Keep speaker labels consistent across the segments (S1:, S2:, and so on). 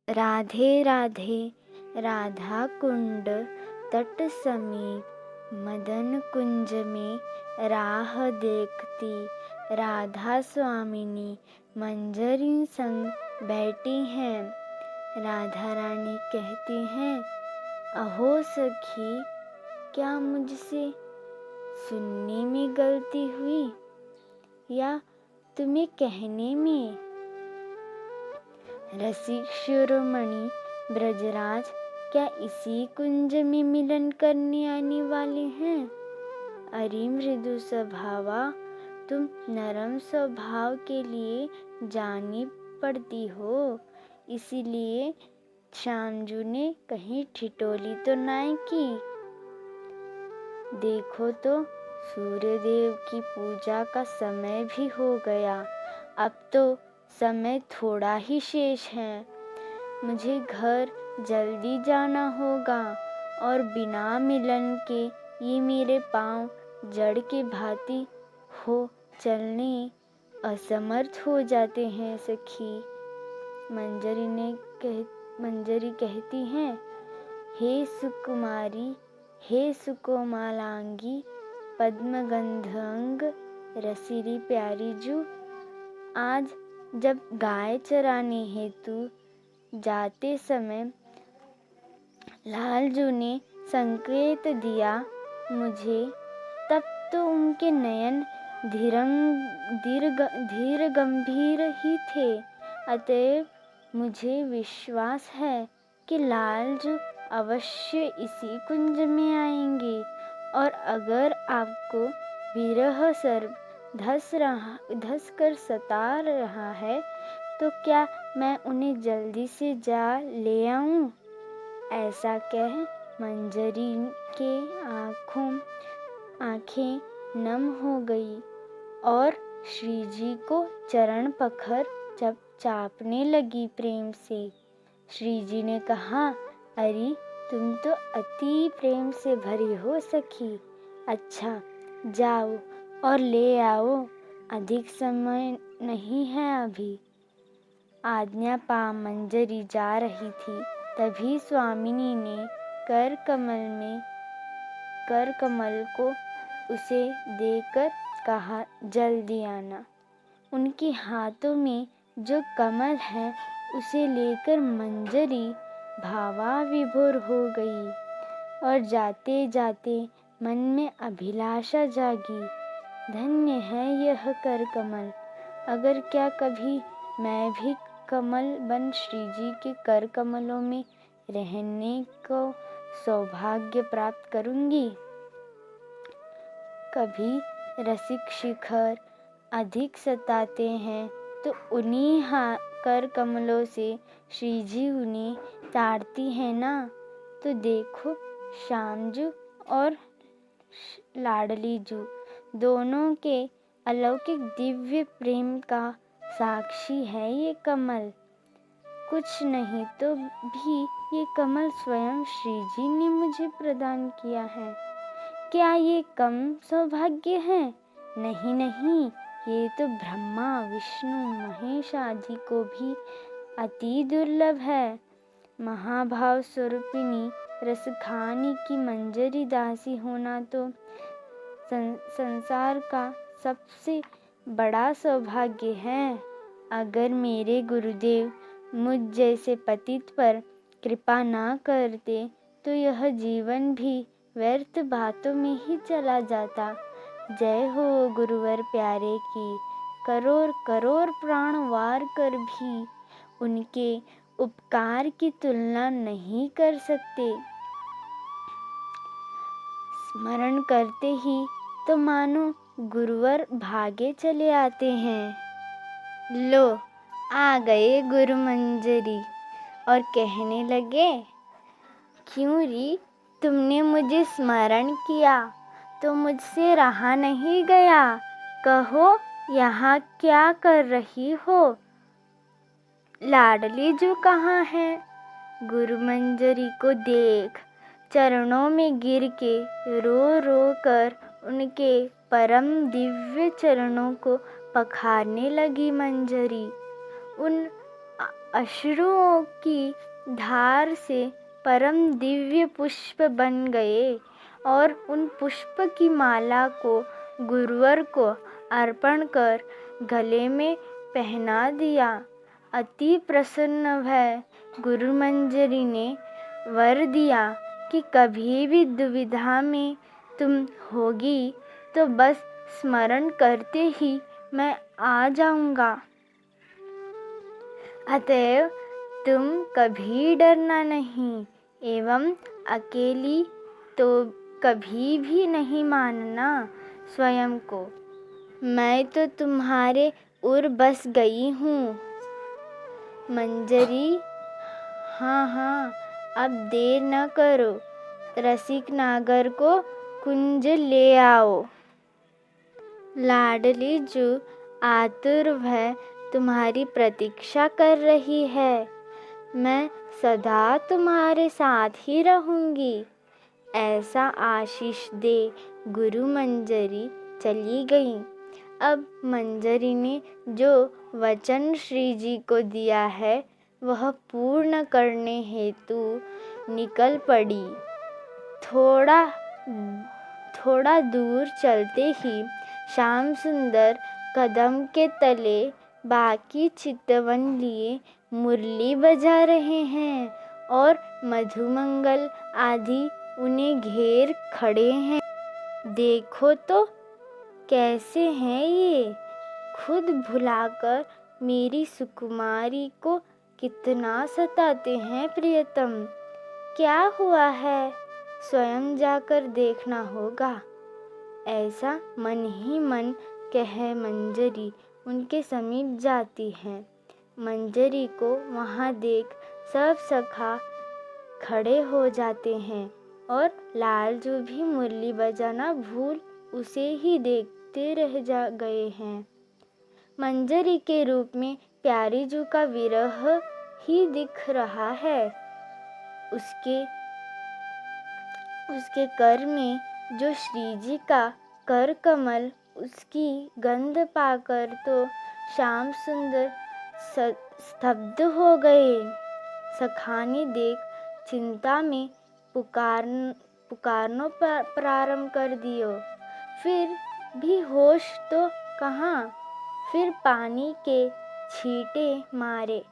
S1: राधे राधे राधा कुंड तट समीप मदन कुंज में राह देखती राधा स्वामिनी मंजरी संग बैठी हैं। राधा रानी कहती हैं, अहो सखी, क्या मुझसे सुनने में गलती हुई या तुम्हें कहने में? रसिक शिरोमणि ब्रजराज क्या इसी कुंज में मिलन करने आने वाले हैं? अरे मृदु स्वभावा, तुम नरम स्वभाव के लिए जानी पड़ती हो, इसीलिए श्यामजू ने कहीं ठिठोली तो नहीं की। देखो तो सूर्यदेव की पूजा का समय भी हो गया, अब तो समय थोड़ा ही शेष है। मुझे घर जल्दी जाना होगा और बिना मिलन के ये मेरे पांव जड़ के भांति हो चलने असमर्थ हो जाते हैं। सखी मंजरी कहती हैं, हे सुकुमारी, हे सुकोमलांगी, पद्मगंधांग रसीली प्यारी जू, आज जब गाय चराने हेतु जाते समय लालजू ने संकेत दिया मुझे, तब तो उनके नयन धीर गंभीर ही थे। अतएव मुझे विश्वास है कि लालजू अवश्य इसी कुंज में आएंगे, और अगर आपको विरह सर्प धस कर सता रहा है तो क्या मैं उन्हें जल्दी से जा ले आऊं? ऐसा कह मंजरी के आंखें नम हो गई और श्रीजी को चरण पकड़ जब चापने लगी प्रेम से। श्रीजी ने कहा, अरे तुम तो अति प्रेम से भरी हो सखी। अच्छा, जाओ और ले आओ, अधिक समय नहीं है अभी। आज्ञा पा मंजरी जा रही थी, तभी स्वामिनी ने कर कमल को उसे देकर कहा, जल्दी आना। उनके हाथों में जो कमल है उसे लेकर मंजरी भावाविभोर हो गई और जाते जाते मन में अभिलाषा जागी, धन्य है यह कर कमल। अगर क्या कभी मैं भी कमल बन श्रीजी के कर कमलों में रहने को सौभाग्य प्राप्त करूंगी। कभी रसिक शिखर अधिक सताते हैं तो उन्हीं कर कमलों से श्रीजी उन्हें ताड़ती है ना। तो देखो, श्यामजू और लाडलीजू दोनों के अलौकिक दिव्य प्रेम का साक्षी है ये कमल। कुछ नहीं तो भी ये कमल स्वयं श्रीजी ने मुझे प्रदान किया है। क्या ये कम सौभाग्य है? नहीं नहीं, ये तो ब्रह्मा विष्णु महेश आदि को भी अति दुर्लभ है। महाभाव स्वरूपिणी रसखानी की मंजरी दासी होना तो संसार का सबसे बड़ा सौभाग्य है। अगर मेरे गुरुदेव मुझ जैसे पतित पर कृपा ना करते तो यह जीवन भी व्यर्थ बातों में ही चला जाता। जय हो गुरुवर प्यारे की, करोड़ करोड़ प्राण वार कर भी उनके उपकार की तुलना नहीं कर सकते। स्मरण करते ही तो मानो गुरुवर भागे चले आते हैं। लो, आ गए गुरु मंजरी और कहने लगे, क्यों री, तुमने मुझे स्मरण किया तो मुझसे रहा नहीं गया। कहो, यहाँ क्या कर रही हो? लाडलीजू कहाँ है? गुरु मंजरी को देख चरणों में गिर के रो रो कर उनके परम दिव्य चरणों को पखारने लगी मंजरी। उन अश्रुओं की धार से परम दिव्य पुष्प बन गए और उन पुष्प की माला को गुरुवर को अर्पण कर गले में पहना दिया। अति प्रसन्न भय गुरु मंजरी ने वर दिया कि कभी भी दुविधा में तुम होगी तो बस स्मरण करते ही मैं आ जाऊंगा। अतएव तुम कभी डरना नहीं एवं अकेली तो कभी भी नहीं मानना स्वयं को। मैं तो तुम्हारे उर बस गई हूँ। मंजरी, हाँ हाँ, अब देर न करो, रसिक नागर को कुंज ले आओ। लाडली जू आतुर भय तुम्हारी प्रतीक्षा कर रही है। मैं सदा तुम्हारे साथ ही रहूंगी। ऐसा आशीष दे गुरु मंजरी चली गई। अब मंजरी ने जो वचन श्री जी को दिया है वह पूर्ण करने हेतु निकल पड़ी। थोड़ा दूर चलते ही श्याम सुंदर कदम के तले बाकी चितवन लिए मुरली बजा रहे हैं और मधुमंगल आदि उन्हें घेर खड़े हैं। देखो तो कैसे हैं ये, खुद भुलाकर मेरी सुकुमारी को कितना सताते हैं प्रियतम। क्या हुआ है, स्वयं जाकर देखना होगा। ऐसा मन ही मन कह मंजरी उनके समीप जाती है। मंजरी को वहाँ देख सब सखा खड़े हो जाते हैं और लालजू भी मुरली बजाना भूल उसे ही देखते रह जा गए हैं। मंजरी के रूप में प्यारीजू का विरह ही दिख रहा है। उसके कर में जो श्रीजी का कर कमल, उसकी गंध पाकर तो श्याम सुंदर स्तब्ध हो गए। सखानी देख चिंता में पुकारनो प्रारंभ कर दियो। फिर भी होश तो कहाँ, फिर पानी के छींटे मारे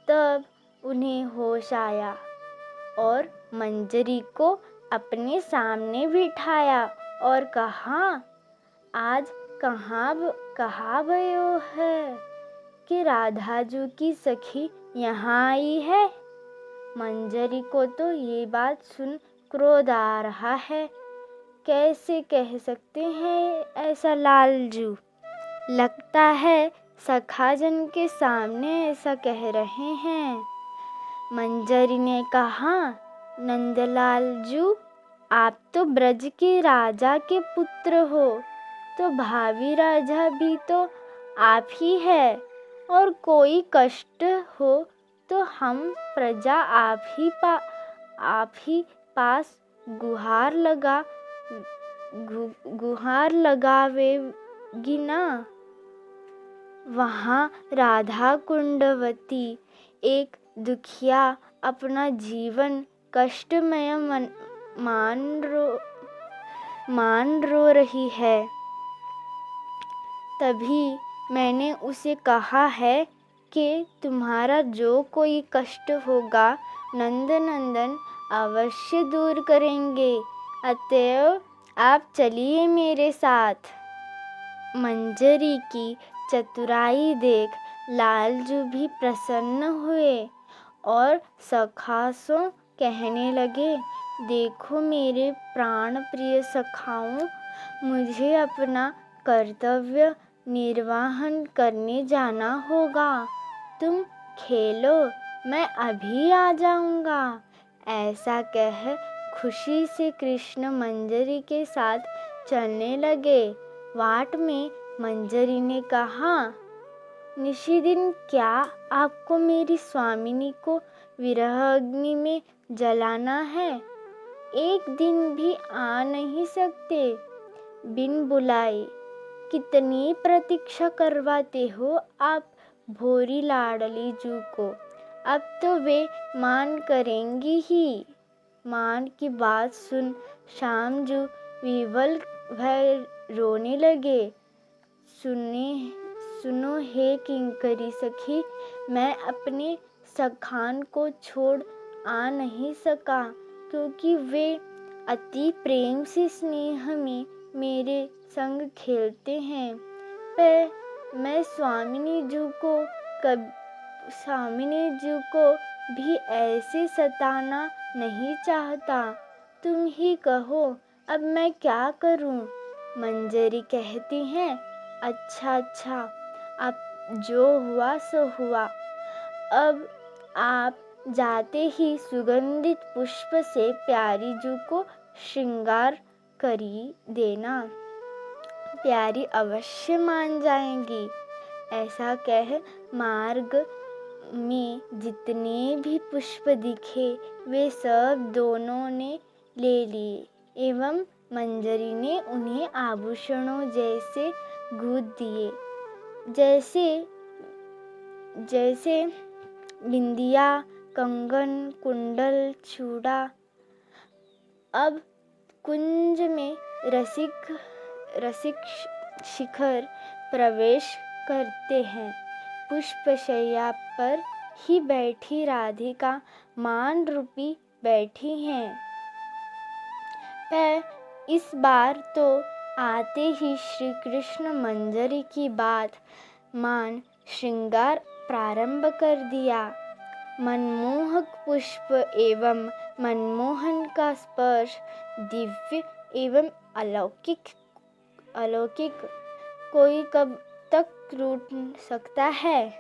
S1: तब उन्हें होश आया और मंजरी को अपने सामने बिठाया और कहा, आज कहाँ भयो है कि राधाजू की सखी यहाँ आई है। मंजरी को तो ये बात सुन क्रोध आ रहा है। कैसे कह सकते हैं ऐसा लालजू, लगता है सखाजन के सामने ऐसा कह रहे हैं। मंजरी ने कहा, नंदलाल जू, आप तो ब्रज के राजा के पुत्र हो, तो भावी राजा भी तो आप ही है, और कोई कष्ट हो तो हम प्रजा आप ही पास गुहार लगावेगी ना। वहाँ राधा कुंडवती एक दुखिया अपना जीवन कष्टमय मान रो रही है। तभी मैंने उसे कहा है कि तुम्हारा जो कोई कष्ट होगा नंदनंदन अवश्य दूर करेंगे, अतएव आप चलिए मेरे साथ। मंजरी की चतुराई देख लालजू भी प्रसन्न हुए और सखासों कहने लगे, देखो मेरे प्राण प्रिय सखाओं, मुझे अपना कर्तव्य निर्वाहन करने जाना होगा। तुम खेलो, मैं अभी आ जाऊंगा। ऐसा कह खुशी से कृष्ण मंजरी के साथ चलने लगे। वाट में मंजरी ने कहा, निशिदिन क्या आपको मेरी स्वामिनी को विरह अग्नि में जलाना है? एक दिन भी आ नहीं सकते? बिन बुलाए कितनी प्रतीक्षा करवाते हो आप भोरी लाडली जू को। अब तो वे मान करेंगी ही। मान की बात सुन श्यामजू विवल भर रोने लगे। सुनो हे किंकरी सखी, मैं अपने सखान को छोड़ आ नहीं सका, क्योंकि वे अति प्रेम से स्नेह में मेरे संग खेलते हैं। पर मैं स्वामिनी जी को भी ऐसे सताना नहीं चाहता। तुम ही कहो, अब मैं क्या करूं? मंजरी कहती हैं, अच्छा, अब जो हुआ सो हुआ। अब आप जाते ही सुगंधित पुष्प से प्यारी जू को श्रृंगार करी देना, प्यारी अवश्य मान जाएंगी। ऐसा कह मार्ग में जितने भी पुष्प दिखे वे सब दोनों ने ले लिए एवं मंजरी ने उन्हें आभूषणों जैसे गूंथ दिए, जैसे बिंदिया, कंगन, कुंडल, चूड़ा। अब कुंज में रसिक शिखर प्रवेश करते हैं। पुष्पशैया पर ही बैठी राधिका मान रूपी बैठी हैं। पर इस बार तो आते ही श्री कृष्ण मंजरी की बात मान श्रृंगार प्रारंभ कर दिया। मनमोहक पुष्प एवं मनमोहन का स्पर्श दिव्य एवं अलौकिक कोई कब तक रूठ सकता है?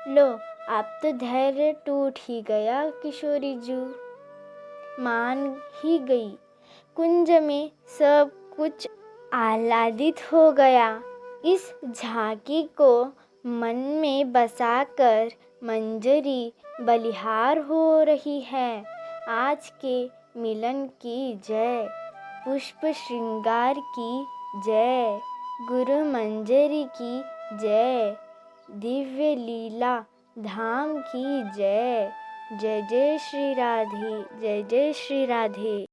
S1: लो, आप तो धैर्य टूट ही गया किशोरी जू, मान ही गई। कुंज में सब कुछ आह्लादित हो गया। इस झांकी को मन में बसाकर मंजरी बलिहार हो रही है। आज के मिलन की जय, पुष्प श्रृंगार की जय, गुरु मंजरी की जय, दिव्य लीला धाम की जय। जय जय श्री राधे, जय जय श्री राधे।